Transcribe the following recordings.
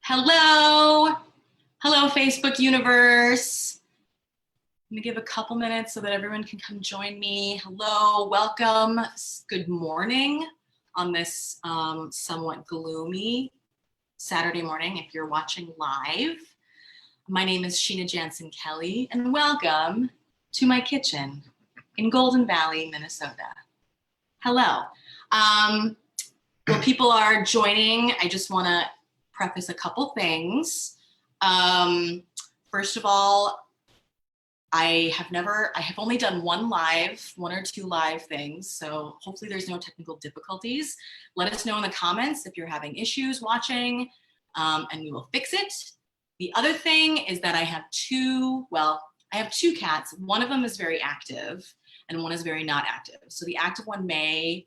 Hello, hello Facebook universe. I'm gonna give a couple minutes so that everyone can come join me. Hello, welcome, good morning on this somewhat gloomy Saturday morning if you're watching live. My name is Sheena Janson Kelley and welcome to my kitchen in Golden Valley, Minnesota. Hello. While people are joining, I just wanna preface a couple things. First of all, I have only done one or two live things, so hopefully there's no technical difficulties. Let us know in the comments if you're having issues watching, and we will fix it. The other thing is that I have two cats. One of them is very active and one is very not active. So the active one may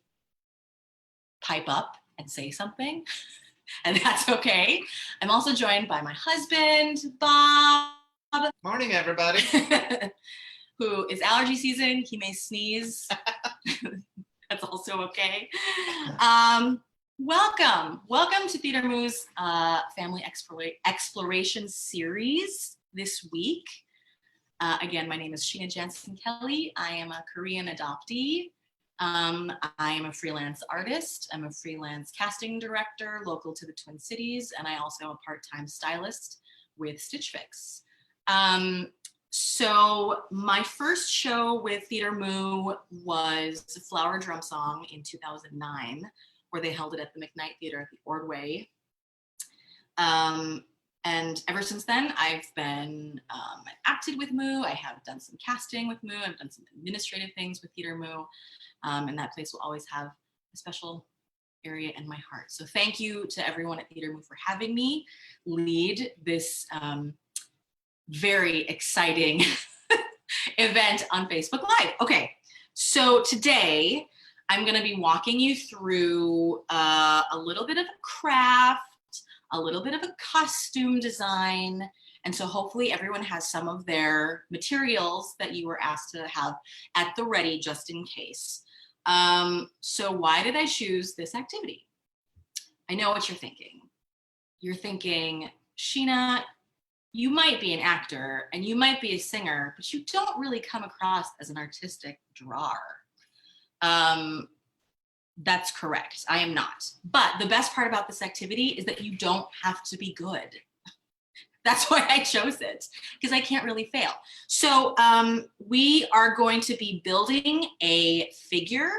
pipe up and say something. And that's okay. I'm also joined by my husband, Bob. Morning, everybody. Who is allergy season. He may sneeze. That's also okay. Welcome to Theater Moo's Family Exploration Series this week. Again, my name is Sheena Janson Kelley. I am a Korean adoptee. I am a freelance artist. I'm a freelance casting director local to the Twin Cities, and I also am a part-time stylist with Stitch Fix. So my first show with Theater Moo was Flower Drum Song in 2009, where they held it at the McKnight Theater at the Ordway. And ever since then, I've been acted with Moo. I have done some casting with Moo. I've done some administrative things with Theater Moo. And that place will always have a special area in my heart. So thank you to everyone at Theater Moo for having me lead this very exciting event on Facebook Live. Okay, so today I'm gonna be walking you through a little bit of a craft, a little bit of a costume design. And so hopefully everyone has some of their materials that you were asked to have at the ready just in case. So why did I choose this activity? I know what you're thinking. You're thinking, Sheena, you might be an actor and you might be a singer, but you don't really come across as an artistic drawer. That's correct, I am not. But the best part about this activity is that you don't have to be good. That's why I chose it, because I can't really fail. So we are going to be building a figure,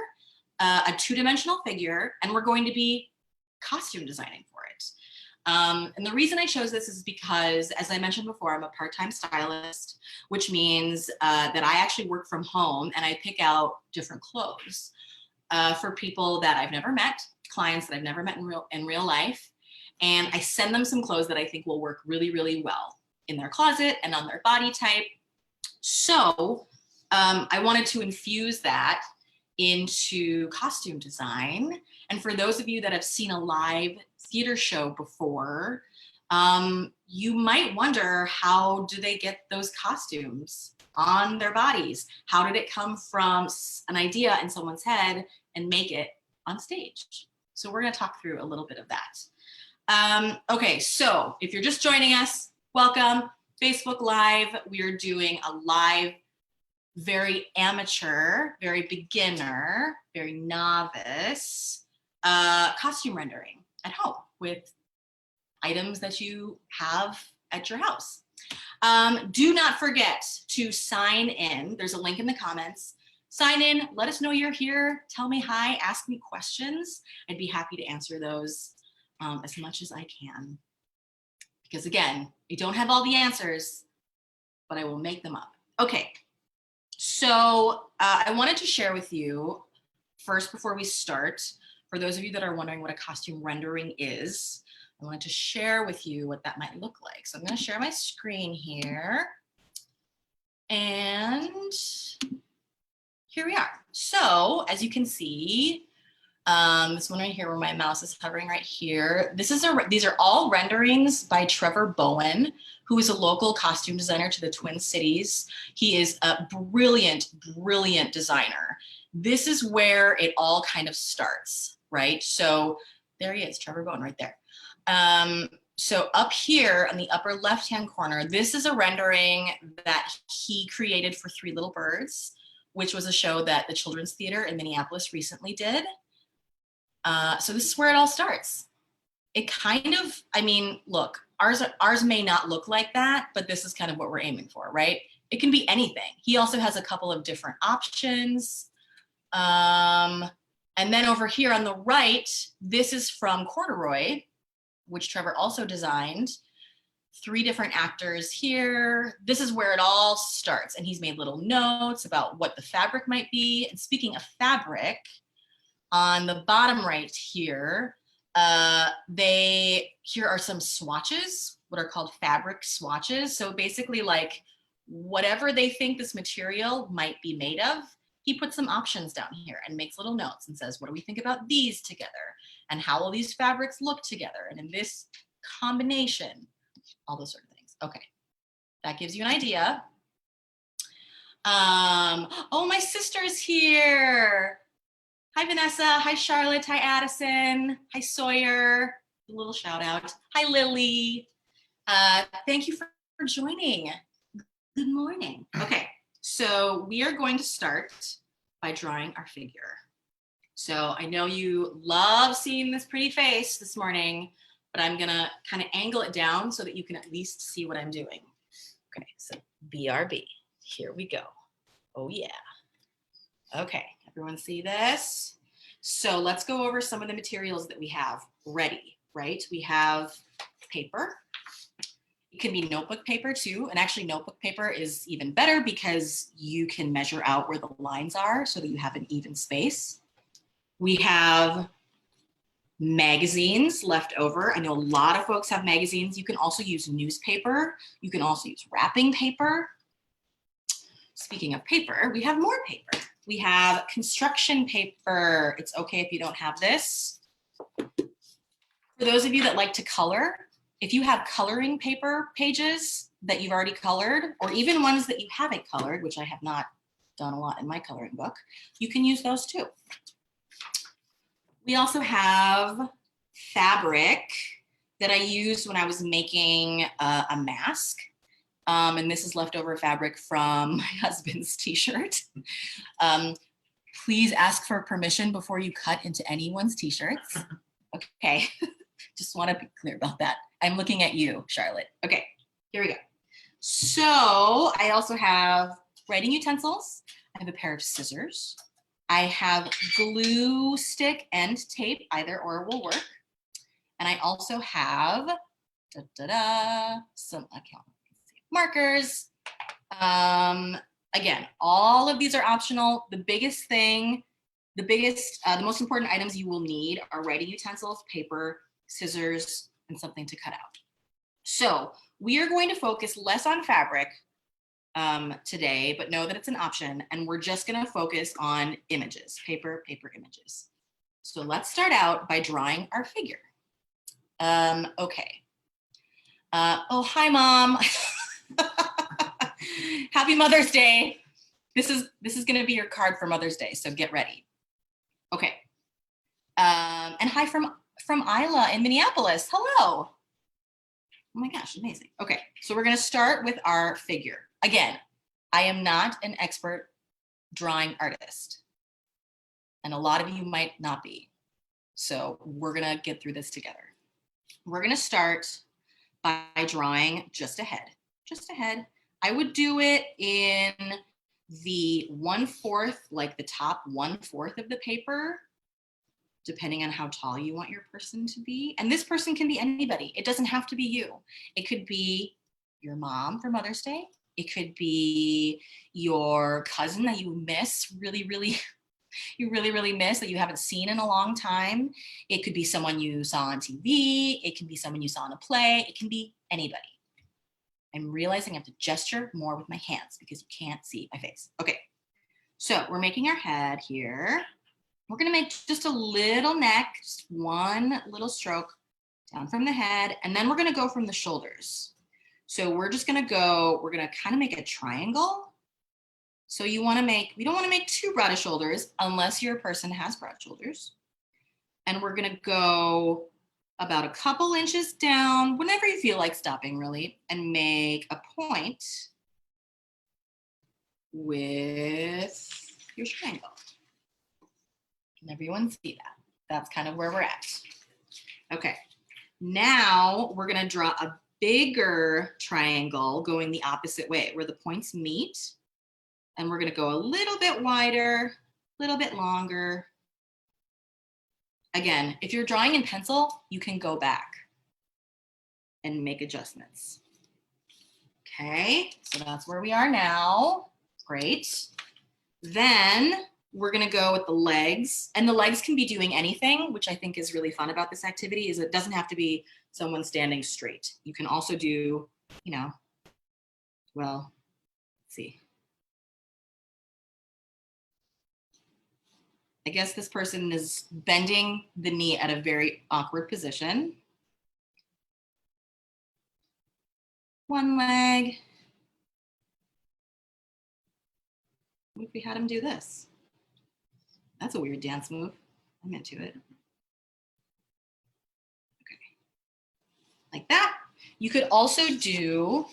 a two-dimensional figure, and we're going to be costume designing for it. And the reason I chose this is because, as I mentioned before, I'm a part-time stylist, which means that I actually work from home and I pick out different clothes for people that I've never met, clients that I've never met in real life. And I send them some clothes that I think will work really, really well in their closet and on their body type. So I wanted to infuse that into costume design. And for those of you that have seen a live theater show before, you might wonder, how do they get those costumes on their bodies? How did it come from an idea in someone's head and make it on stage? So we're gonna talk through a little bit of that. Okay, so if you're just joining us, welcome. Facebook Live, we are doing a live, very amateur, very beginner, very novice costume rendering at home with items that you have at your house. Do not forget to sign in. There's a link in the comments. Sign in, let us know you're here, tell me hi, ask me questions. I'd be happy to answer those as much as I can. Because again, I don't have all the answers, but I will make them up. Okay, so I wanted to share with you first, before we start, for those of you that are wondering what a costume rendering is, I wanted to share with you what that might look like. So I'm gonna share my screen here. And here we are. So as you can see, this one right here where my mouse is hovering right here. These are all renderings by Trevor Bowen, who is a local costume designer to the Twin Cities. He is a brilliant, brilliant designer. This is where it all kind of starts, right? So there he is, Trevor Bowen right there. So up here on the upper left-hand corner, this is a rendering that he created for Three Little Birds, which was a show that the Children's Theater in Minneapolis recently did. So this is where it all starts. It kind of, I mean, look, ours may not look like that, but this is kind of what we're aiming for, right? It can be anything. He also has a couple of different options. And then over here on the right, this is from Corduroy, which Trevor also designed. 3 different actors here. This is where it all starts. And he's made little notes about what the fabric might be. And speaking of fabric, on the bottom right here, here are some swatches, what are called fabric swatches. So basically like whatever they think this material might be made of, he puts some options down here and makes little notes and says, what do we think about these together? And how will these fabrics look together? And in this combination, all those sort of things. Okay, that gives you an idea. Oh, my sister's here. Hi, Vanessa. Hi, Charlotte. Hi, Addison. Hi, Sawyer. A little shout out. Hi, Lily. Thank you for joining. Good morning. Okay, so we are going to start by drawing our figure. So I know you love seeing this pretty face this morning, but I'm gonna kind of angle it down so that you can at least see what I'm doing. Okay, so BRB, here we go. Oh yeah. Okay, everyone see this? So let's go over some of the materials that we have ready, right? We have paper. It can be notebook paper too. And actually notebook paper is even better because you can measure out where the lines are so that you have an even space. We have magazines left over. I know a lot of folks have magazines. You can also use newspaper. You can also use wrapping paper. Speaking of paper, we have more paper. We have construction paper. It's okay if you don't have this. For those of you that like to color, if you have coloring paper pages that you've already colored, or even ones that you haven't colored, which I have not done a lot in my coloring book, you can use those too. We also have fabric that I used when I was making a mask. And this is leftover fabric from my husband's t-shirt. Please ask for permission before you cut into anyone's t-shirts. Okay, just want to be clear about that. I'm looking at you, Charlotte. Okay, here we go. So I also have writing utensils. I have a pair of scissors. I have glue stick and tape, either or will work. And I also have some markers. Again, all of these are optional. The biggest thing, the most important items you will need are writing utensils, paper, scissors, and something to cut out. So we are going to focus less on fabric today, but know that it's an option, and we're just going to focus on images, paper images. So let's start out by drawing our figure. Okay. Oh, hi, Mom. Happy Mother's Day. This is going to be your card for Mother's Day, so get ready. Okay. And hi from Isla in Minneapolis. Hello. Oh my gosh, amazing. Okay, so we're going to start with our figure. Again, I am not an expert drawing artist, and a lot of you might not be. So we're going to get through this together. We're going to start by drawing just a head. Just a head. I would do it in the 1/4, like the top 1/4 of the paper, depending on how tall you want your person to be. And this person can be anybody. It doesn't have to be you. It could be your mom for Mother's Day. It could be your cousin that you miss really miss, that you haven't seen in a long time. It could be someone you saw on TV. It can be someone you saw in a play. It can be anybody. I'm realizing I have to gesture more with my hands because you can't see my face. Okay, so we're making our head here. We're gonna make just a little neck, just one little stroke down from the head, and then we're gonna go from the shoulders. So we're gonna kind of make a triangle. So we don't wanna make too broad of shoulders unless your person has broad shoulders. And we're gonna go about a couple inches down, whenever you feel like stopping really, and make a point with your triangle. Can everyone see that? That's kind of where we're at. Okay, now we're gonna draw a bigger triangle going the opposite way where the points meet. And we're gonna go a little bit wider, a little bit longer. Again, if you're drawing in pencil, you can go back and make adjustments. Okay, so that's where we are now. Great. Then we're gonna go with the legs, and the legs can be doing anything, which I think is really fun about this activity, is it doesn't have to be someone standing straight. You can also do, you know, well, let's see. I guess this person is bending the knee at a very awkward position. One leg. What if we had him do this? That's a weird dance move. I'm into it. Okay. Like that. You could also do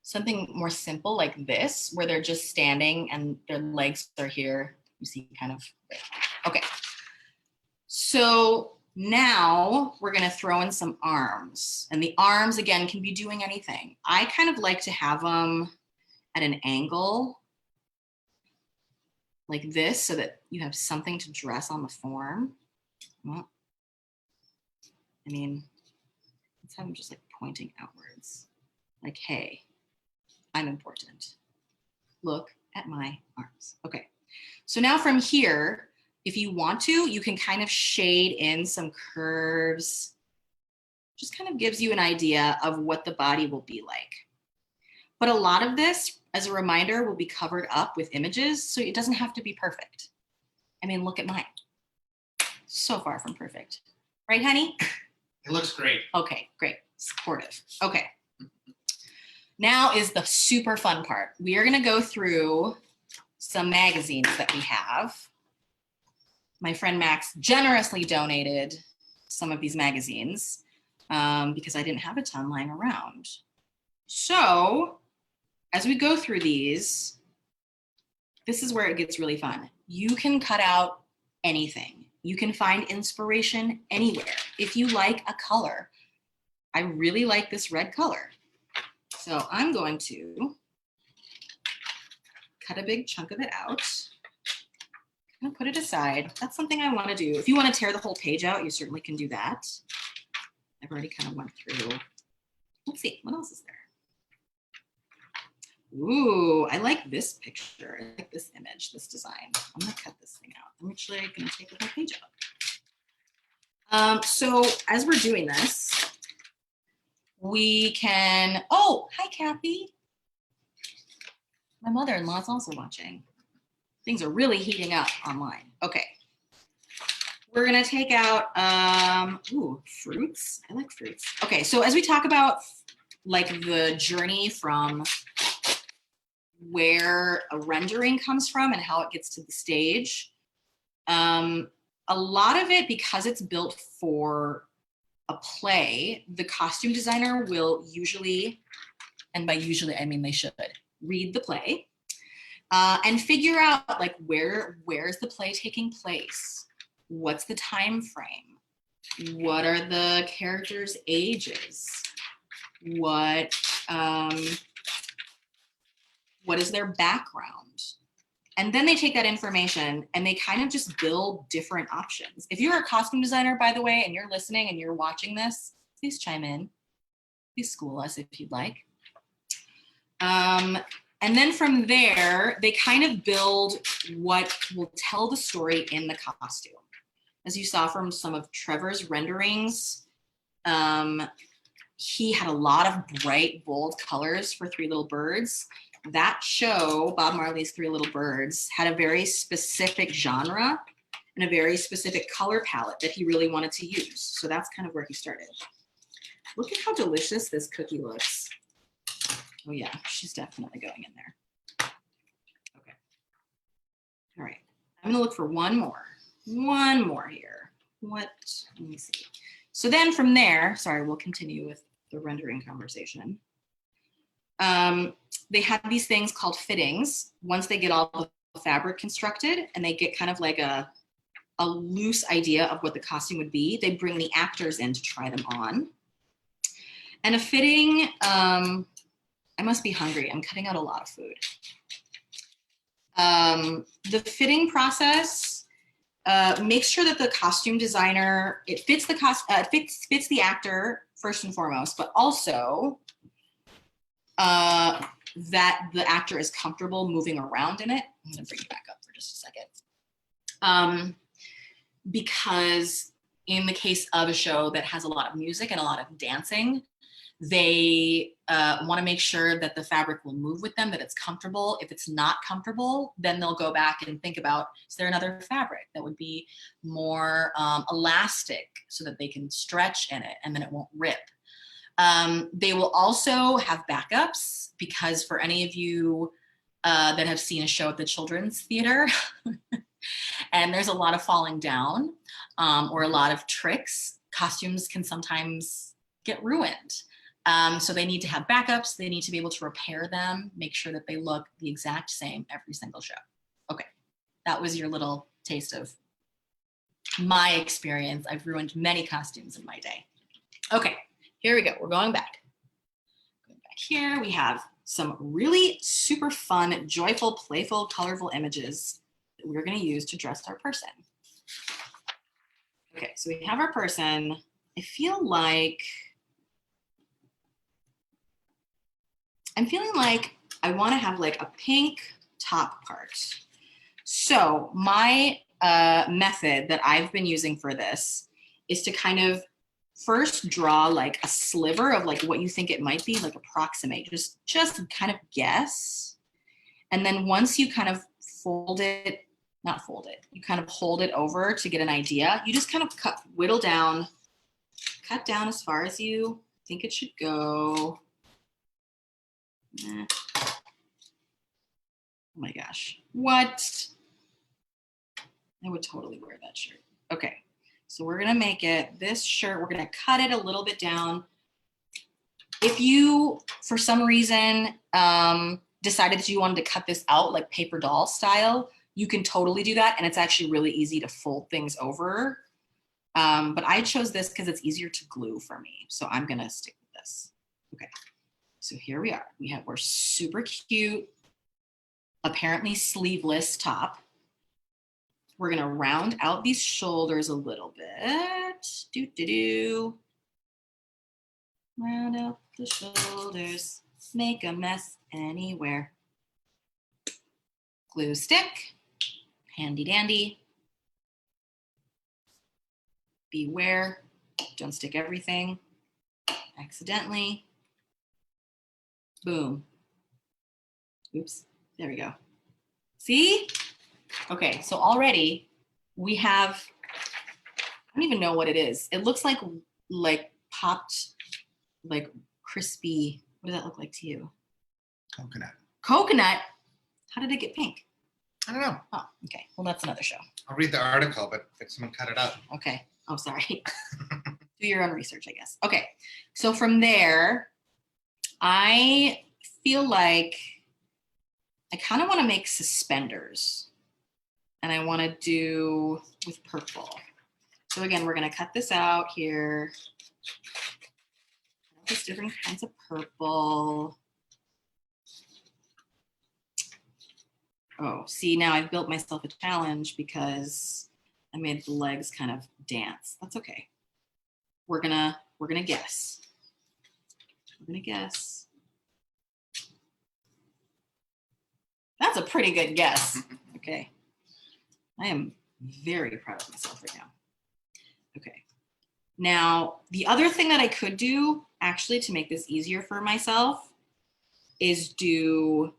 something more simple like this, where they're just standing and their legs are here. You see kind of, okay. So now we're gonna throw in some arms, and the arms again can be doing anything. I kind of like to have them at an angle like this so that you have something to dress on the form. Well, I mean, let's have them just like pointing outwards. Like, hey, I'm important. Look at my arms. Okay, so now from here, if you want to, you can kind of shade in some curves. Just kind of gives you an idea of what the body will be like. But a lot of this, as a reminder, will be covered up with images, so it doesn't have to be perfect. I mean, look at mine. So far from perfect. Right, honey? It looks great. Okay, great. Supportive. Okay. Now is the super fun part. We are gonna go through some magazines that we have. My friend Max generously donated some of these magazines because I didn't have a ton lying around. So as we go through these, this is where it gets really fun. You can cut out anything. You can find inspiration anywhere. If you like a color, I really like this red color. So I'm going to cut a big chunk of it out. I'm gonna put it aside. That's something I want to do. If you want to tear the whole page out, you certainly can do that. I've already kind of went through. Let's see, what else is there? Ooh, I like this picture. I like this image, this design. I'm gonna cut this thing out. I'm actually gonna take the whole page out. So as we're doing this, we can, oh, hi, Kathy. My mother-in-law is also watching. Things are really heating up online. Okay. We're gonna take out, ooh, fruits. I like fruits. Okay, so as we talk about like the journey from where a rendering comes from and how it gets to the stage, a lot of it, because it's built for a play, the costume designer will usually, and by usually I mean they should, read the play and figure out like where's the play taking place? What's the time frame? What are the characters' ages? What is their background? And then they take that information and they kind of just build different options. If you're a costume designer, by the way, and you're listening and you're watching this, please chime in. Please school us if you'd like. And then from there, they kind of build what will tell the story in the costume. As you saw from some of Trevor's renderings, he had a lot of bright, bold colors for Three Little Birds. That show, Bob Marley's Three Little Birds, had a very specific genre and a very specific color palette that he really wanted to use. So that's kind of where he started. Look at how delicious this cookie looks. Oh yeah, she's definitely going in there. Okay. All right, I'm gonna look for one more here. let me see. So then from there, sorry, we'll continue with the rendering conversation. They have these things called fittings. Once they get all the fabric constructed and they get kind of like a loose idea of what the costume would be, they bring the actors in to try them on. And a fitting, I must be hungry. I'm cutting out a lot of food. The fitting process makes sure that the costume designer, it fits fits the actor first and foremost, but also that the actor is comfortable moving around in it. I'm gonna bring you back up for just a second. Because in the case of a show that has a lot of music and a lot of dancing, they want to make sure that the fabric will move with them, that it's comfortable. If it's not comfortable, then they'll go back and think about, is there another fabric that would be more elastic so that they can stretch in it and then it won't rip. They will also have backups, because for any of you that have seen a show at the Children's Theater, and there's a lot of falling down or a lot of tricks, costumes can sometimes get ruined. So they need to have backups. They need to be able to repair them, make sure that they look the exact same every single show. Okay, that was your little taste of my experience. I've ruined many costumes in my day. Okay, here we go. We're going back. Going back here, we have some really super fun, joyful, playful, colorful images that we're going to use to dress our person. Okay, so we have our person. I feel like I'm feeling like I want to have like a pink top part. So my method that I've been using for this is to kind of first draw like a sliver of like what you think it might be, like approximate, just kind of guess. And then once you kind of you kind of hold it over to get an idea, you just kind of cut down as far as you think it should go. Oh my gosh, what? I would totally wear that shirt. Okay, so we're gonna make it, this shirt, we're gonna cut it a little bit down. If you, for some reason, decided that you wanted to cut this out like paper doll style, you can totally do that, and it's actually really easy to fold things over. But I chose this because it's easier to glue for me, so I'm gonna stick with this. Okay. So here we are. We're super cute, apparently sleeveless top. We're gonna round out these shoulders a little bit. Round out the shoulders, make a mess anywhere. Glue stick, handy dandy. Beware, don't stick everything accidentally. Boom. Oops, there we go. See? Okay, so already we have, I don't even know what it is. It looks like popped, like crispy, what does that look like to you? Coconut. Coconut? How did it get pink? I don't know. Oh, okay, well that's another show. I'll read the article, but if someone cut it out. Okay, oh, sorry. Do your own research, I guess. Okay, so from there, I feel like I kind of want to make suspenders, and I want to do with purple. So again, we're going to cut this out here. Just different kinds of purple. Oh, see, now I've built myself a challenge because I made the legs kind of dance. That's okay. We're gonna guess. We're gonna guess. That's a pretty good guess. Okay. I am very proud of myself right now. Okay. Now, the other thing that I could do actually to make this easier for myself is do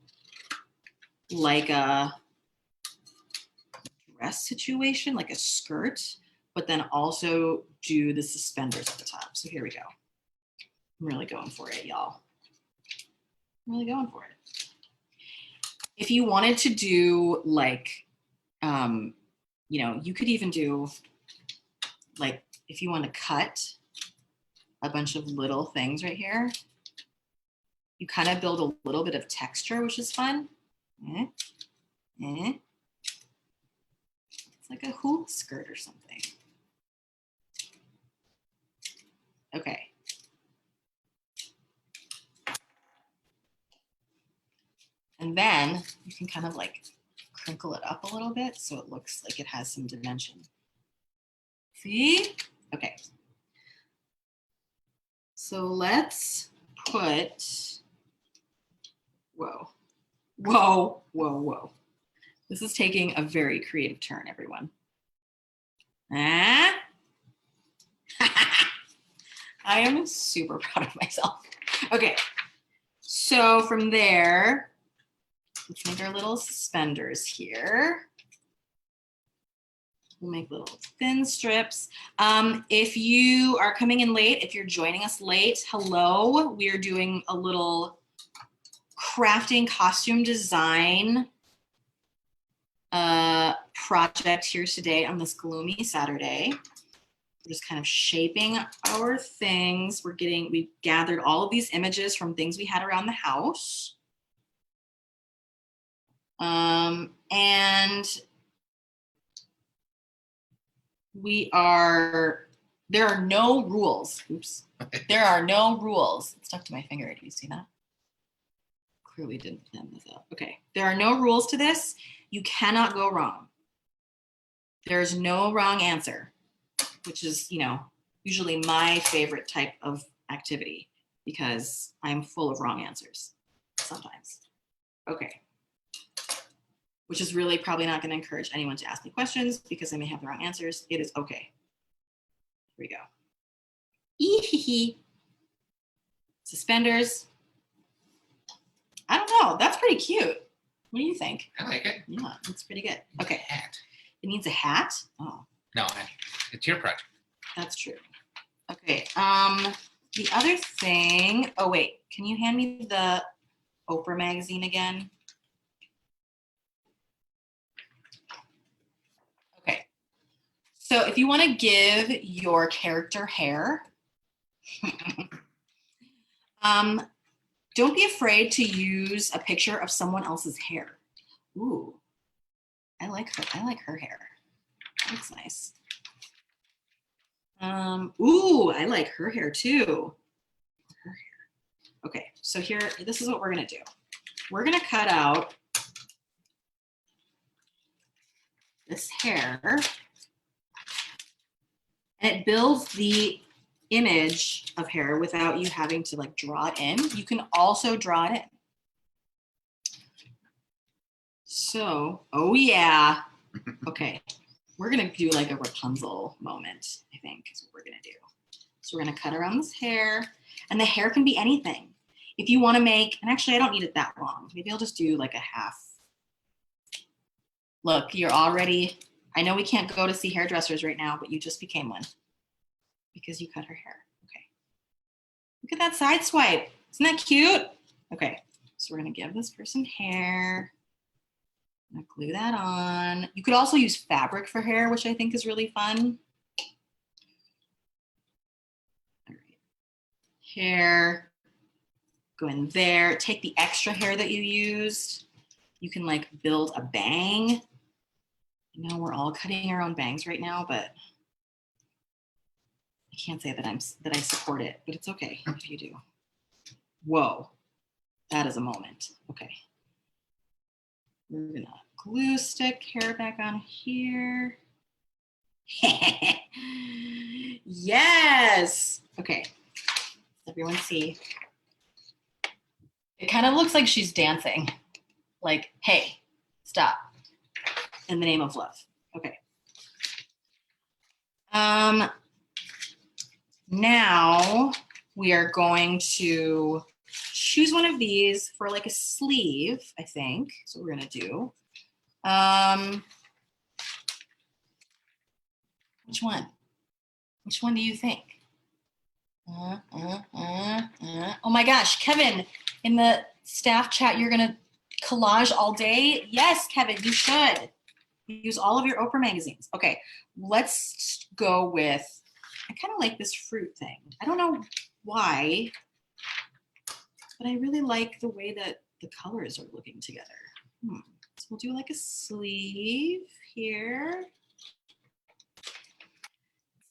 like a dress situation, like a skirt, but then also do the suspenders at the top. So here we go. I'm really going for it, y'all. I'm really going for it. If you wanted to do like, you know, you could even do like if you want to cut a bunch of little things right here, you kind of build a little bit of texture, which is fun. It's like a hoop skirt or something. Okay. And then you can kind of like crinkle it up a little bit so it looks like it has some dimension. See? Okay. So let's put, whoa, whoa, whoa, whoa. This is taking a very creative turn, everyone. Ah. I am super proud of myself. Okay, so from there, let's make our little suspenders here. We'll make little thin strips. If you are coming in late, if you're joining us late, hello. We are doing a little crafting costume design project here today on this gloomy Saturday. We're just kind of shaping our things. We gathered all of these images from things we had around the house. And there are no rules. Oops. There are no rules. It stuck to my finger. Do you see that? Clearly didn't plan this out. Okay. There are no rules to this. You cannot go wrong. There's no wrong answer, which is, usually my favorite type of activity because I'm full of wrong answers sometimes. Okay. Which is really probably not going to encourage anyone to ask me questions because I may have the wrong answers. It is okay. Here we go. Eehee. Suspenders. I don't know. That's pretty cute. What do you think? I like it. Yeah, it's pretty good. Okay. Hat. It needs a hat. Oh. No, it's your project. That's true. Okay. The other thing. Oh wait. Can you hand me the Oprah magazine again? Okay. So if you want to give your character hair, don't be afraid to use a picture of someone else's hair. Ooh, I like her. I like her hair. That looks nice. Ooh, I like her hair too. Her hair. Okay, so here, this is what we're gonna do. We're gonna cut out this hair, and it builds the image of hair without you having to like draw it in. You can also draw it in. So, oh yeah. Okay, we're gonna do like a Rapunzel moment, I think is what we're gonna do. So we're gonna cut around this hair, and the hair can be anything. If you wanna make, and actually I don't need it that long. Maybe I'll just do like a half. Look, you're already, I know we can't go to see hairdressers right now, but you just became one because you cut her hair. Okay. Look at that side swipe. Isn't that cute? Okay, so we're gonna give this person hair. I'm gonna glue that on. You could also use fabric for hair, which I think is really fun. All right. Hair, go in there. Take the extra hair that you used. You can like build a bang. I know we're all cutting our own bangs right now, but I can't say that I support it, but it's okay if you do. Whoa, that is a moment. Okay. We're gonna glue stick hair back on here. Yes. Okay. Everyone see. It kind of looks like she's dancing. Like, hey, stop. In the name of love. Okay. Now we are going to choose one of these for like a sleeve, I think. So we're gonna do. Which one? Which one do you think? Oh my gosh, Kevin, in the staff chat, you're gonna collage all day? Yes, Kevin, you should. Use all of your Oprah magazines. Okay, let's go with, I kind of like this fruit thing. I don't know why, but I really like the way that the colors are looking together. So we'll do like a sleeve here.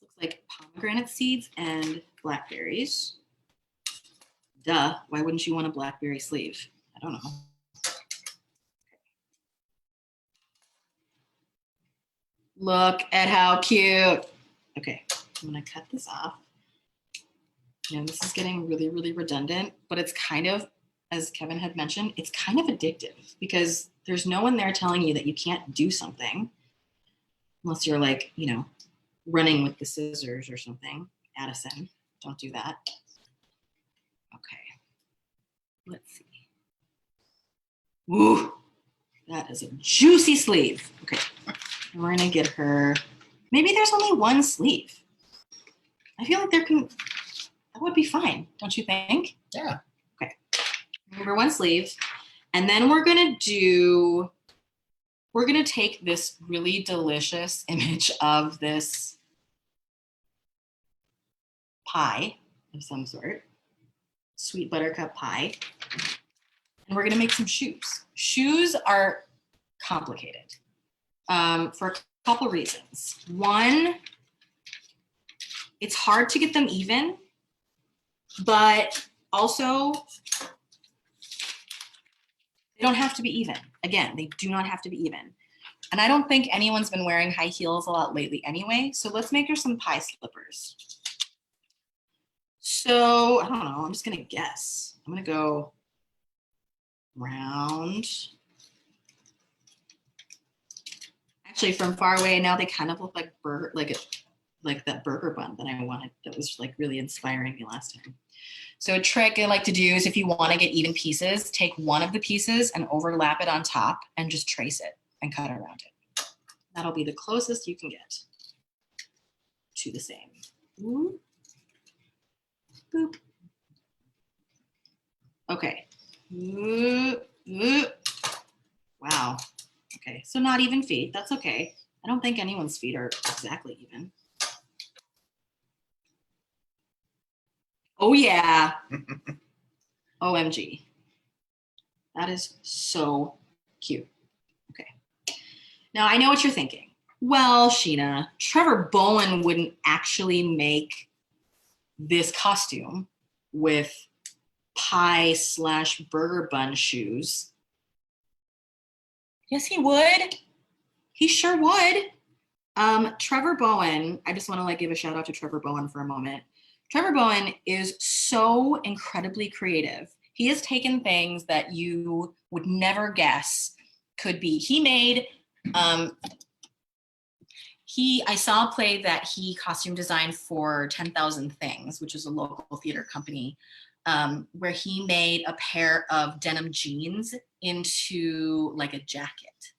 This looks like pomegranate seeds and blackberries. Duh, why wouldn't you want a blackberry sleeve? I don't know. Look at how cute. Okay, I'm gonna cut this off. You know, this is getting really, really redundant, but it's kind of, as Kevin had mentioned, it's kind of addictive because there's no one there telling you that you can't do something unless you're like, you know, running with the scissors or something. Addison, don't do that. Okay, let's see. Ooh, that is a juicy sleeve. Okay, and we're gonna get her, maybe there's only one sleeve. I feel like that would be fine, don't you think? Yeah. Okay, remember one sleeve. And then we're gonna take this really delicious image of this pie of some sort, sweet buttercup pie, and we're gonna make some shoes. Shoes are complicated for a couple reasons. One, it's hard to get them even, but also they don't have to be even. Again, they do not have to be even. And I don't think anyone's been wearing high heels a lot lately anyway, so let's make her some pie slippers. So, I don't know, I'm just gonna guess. I'm gonna go round. Actually, from far away, now they kind of look like burger, like that burger bun that I wanted, that was like really inspiring me last time. So a trick I like to do is if you want to get even pieces, take one of the pieces and overlap it on top and just trace it and cut around it. That'll be the closest you can get to the same. Ooh. Boop. Okay. Ooh. Ooh. Wow. Okay, so not even feet, that's okay. I don't think anyone's feet are exactly even. Oh yeah. OMG. That is so cute. Okay. Now I know what you're thinking. Well, Sheena, Trevor Bowen wouldn't actually make this costume with pie/burger bun shoes. Yes, he would. He sure would. Trevor Bowen, I just want to like give a shout out to Trevor Bowen for a moment. Trevor Bowen is so incredibly creative. He has taken things that you would never guess could be. He made, I saw a play that he costume designed for 10,000 Things, which is a local theater company, where he made a pair of denim jeans into like a jacket.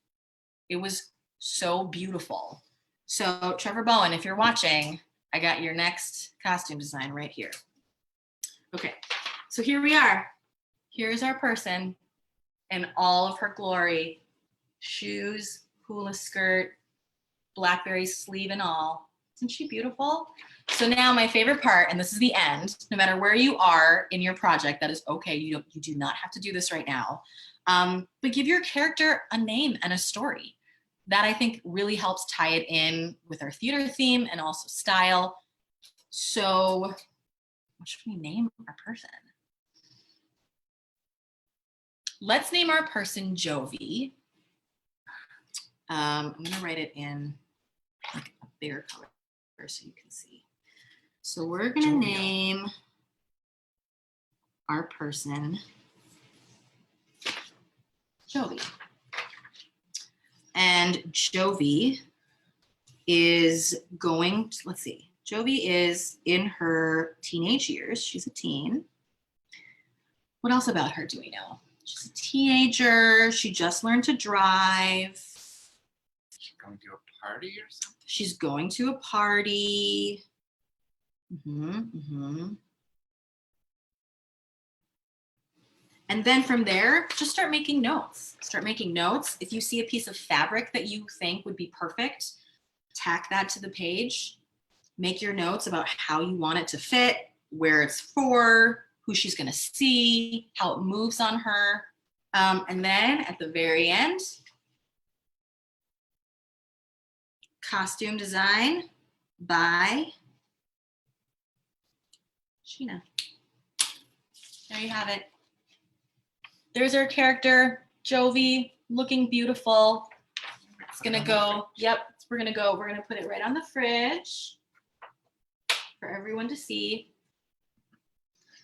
It was so beautiful. So Trevor Bowen, if you're watching, I got your next costume design right here. Okay, so here we are. Here's our person in all of her glory. Shoes, hula skirt, blackberry sleeve and all. Isn't she beautiful? So now my favorite part, and this is the end, no matter where you are in your project, that is okay. You do not have to do this right now. But give your character a name and a story. That I think really helps tie it in with our theater theme and also style. So what should we name our person? Let's name our person Jovi. I'm gonna write it in like a bigger color so you can see. So we're gonna name our person Jovi. And Jovi is going to, let's see, Jovi is in her teenage years. She's a teen. What else about her do we know? She's a teenager. She just learned to drive. She's going to a party or something? She's going to a party. Mm-hmm, mm-hmm. And then from there, just start making notes. Start making notes. If you see a piece of fabric that you think would be perfect, tack that to the page. Make your notes about how you want it to fit, where it's for, who she's gonna see, how it moves on her. And then at the very end, costume design by Sheena. There you have it. There's our character, Jovi, looking beautiful. It's gonna go, yep, we're gonna put it right on the fridge for everyone to see.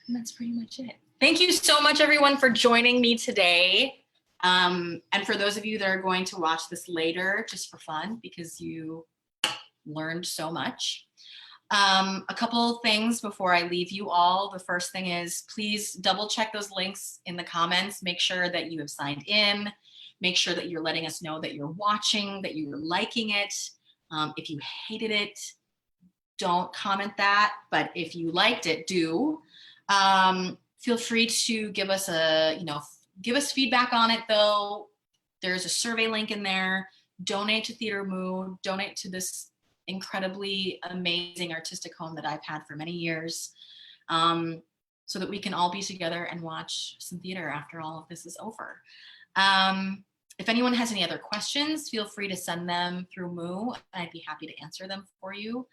And that's pretty much it. Thank you so much, everyone, for joining me today. And for those of you that are going to watch this later, just for fun, because you learned so much. A couple things before I leave you all. The first thing is, please double check those links in the comments. Make sure that you have signed in. Make sure that you're letting us know that you're watching, that you're liking it. If you hated it, don't comment that. But if you liked it, do. Feel free to give us give us feedback on it though. There's a survey link in there. Donate to Theater Mood. Donate to this incredibly amazing artistic home that I've had for many years, so that we can all be together and watch some theater after all of this is over. If anyone has any other questions, feel free to send them through Moo. I'd be happy to answer them for you.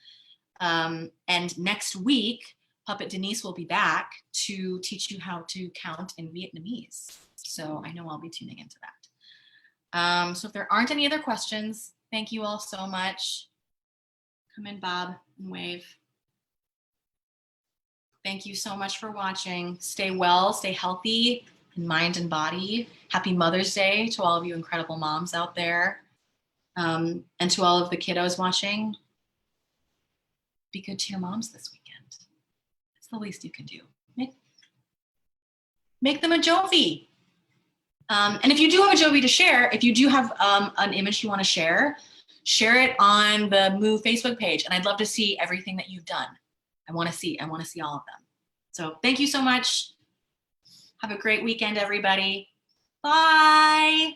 And next week, Puppet Denise will be back to teach you how to count in Vietnamese. So I know I'll be tuning into that. So if there aren't any other questions, thank you all so much. Come in, Bob, and wave. Thank you so much for watching. Stay well, stay healthy in mind and body. Happy Mother's Day to all of you incredible moms out there. And to all of the kiddos watching, be good to your moms this weekend. It's the least you can do. Make them a Jovi. And if you do have a Jovi to share, if you do have an image you want to share it on the Moo Facebook page. And I'd love to see everything that you've done. I want to see all of them. So thank you so much. Have a great weekend, everybody. Bye.